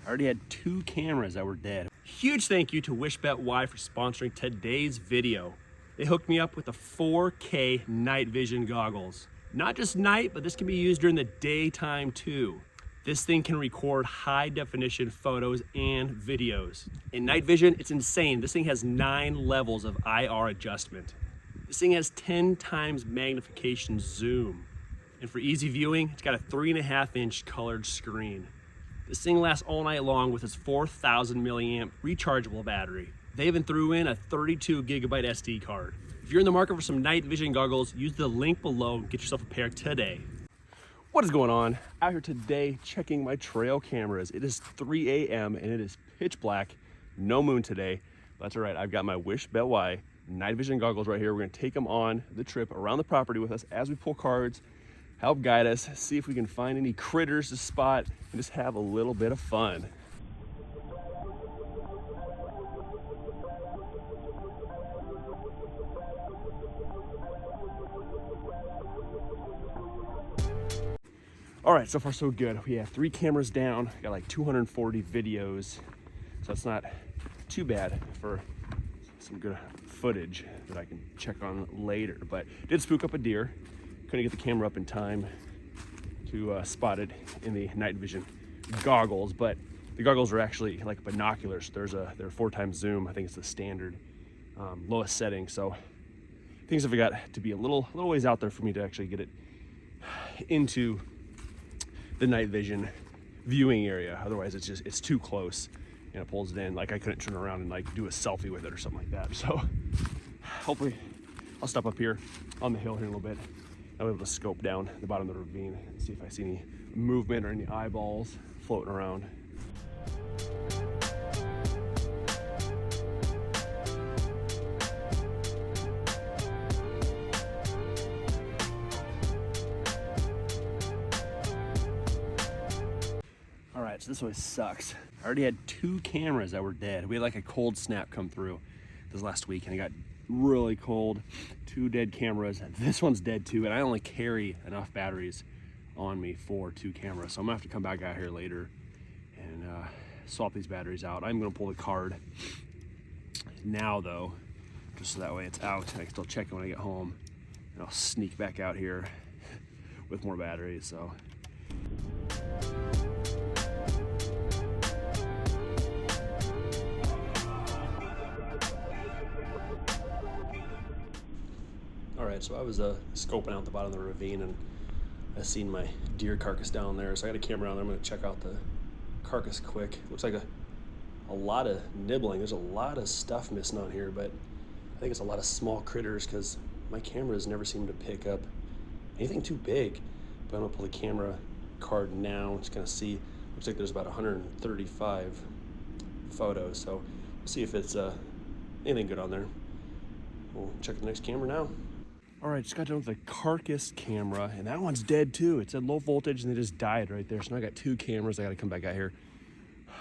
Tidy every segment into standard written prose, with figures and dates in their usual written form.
I already had 2 cameras that were dead. Huge thank you to WishBetY for sponsoring today's video. They hooked me up with the 4K night vision goggles. Not just night, but this can be used during the daytime too. This thing can record high definition photos and videos. In night vision, it's insane. This thing has 9 levels of IR adjustment. This thing has 10 times magnification zoom. And for easy viewing, it's got a 3.5-inch colored screen. This thing lasts all night long with its 4,000 milliamp rechargeable battery. They even threw in a 32 gigabyte SD card. If you're in the market for some night vision goggles, use the link below and get yourself a pair today. What is going on? Out here today checking my trail cameras. It is 3 a.m. and it is pitch black, no moon today. That's all right, I've got my WishBetY night vision goggles right here. We're gonna take them on the trip around the property with us as we pull cards, help guide us, see if we can find any critters to spot, and just have a little bit of fun. All right, so far so good. We have 3 cameras down, got like 240 videos, so it's not too bad for some good footage that I can check on later. But did spook up a deer, couldn't get the camera up in time to spot it in the night vision goggles, but the goggles are actually like binoculars. They're 4 times zoom. I think it's the standard lowest setting, so things have got to be a little ways out there for me to actually get it into the night vision viewing area. Otherwise it's too close and it pulls it in. Like I couldn't turn around and like do a selfie with it or something like that. So hopefully I'll stop up here on the hill here in a little bit. I'll be able to scope down the bottom of the ravine and see if I see any movement or any eyeballs floating around. All right, so this always sucks. I already had 2 cameras that were dead. We had like a cold snap come through this last week and it got really cold. 2 dead cameras. This one's dead too, and I only carry enough batteries on me for 2 cameras. So I'm gonna have to come back out here later and swap these batteries out. I'm gonna pull the card now though, just so that way it's out and I can still check it when I get home. And I'll sneak back out here with more batteries, so. All right, so I was scoping out the bottom of the ravine and I seen my deer carcass down there. So I got a camera on there. I'm gonna check out the carcass quick. Looks like a lot of nibbling. There's a lot of stuff missing on here, but I think it's a lot of small critters because my cameras never seem to pick up anything too big. But I'm gonna pull the camera card now. Just gonna see. Looks like there's about 135 photos. So we'll see if it's anything good on there. We'll check the next camera now. All right, just got done with the carcass camera, and that one's dead too. It said low voltage, and they just died right there. So now I got 2 cameras I gotta come back out here,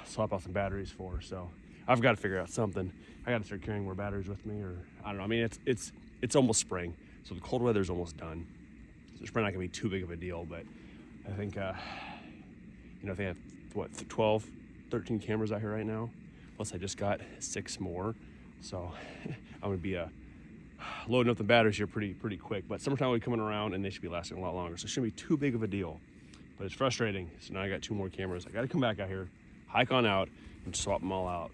swap out some batteries for. So I've got to figure out something. I gotta start carrying more batteries with me, or I don't know. I mean, it's almost spring, so the cold weather's almost done. So it's probably not gonna be too big of a deal, but I think, you know, if they have, what, 12, 13 cameras out here right now, plus I just got 6 more. So I'm gonna be loading up the batteries here pretty quick, but summertime will be coming around and they should be lasting a lot longer, so it shouldn't be too big of a deal. But it's frustrating. So now I got 2 more cameras. I got to come back out here, hike on out, and swap them all out.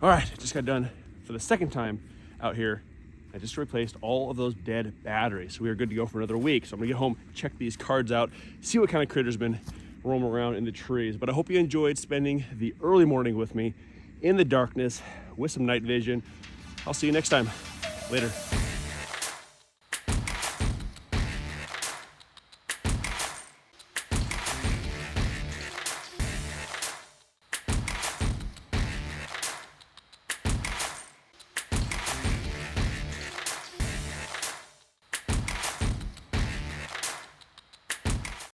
All right, just got done for the 2nd time out here. I just replaced all of those dead batteries. So we are good to go for another week. So I'm gonna get home, check these cards out, see what kind of critters been roaming around in the trees. But I hope you enjoyed spending the early morning with me in the darkness with some night vision. I'll see you next time. Later.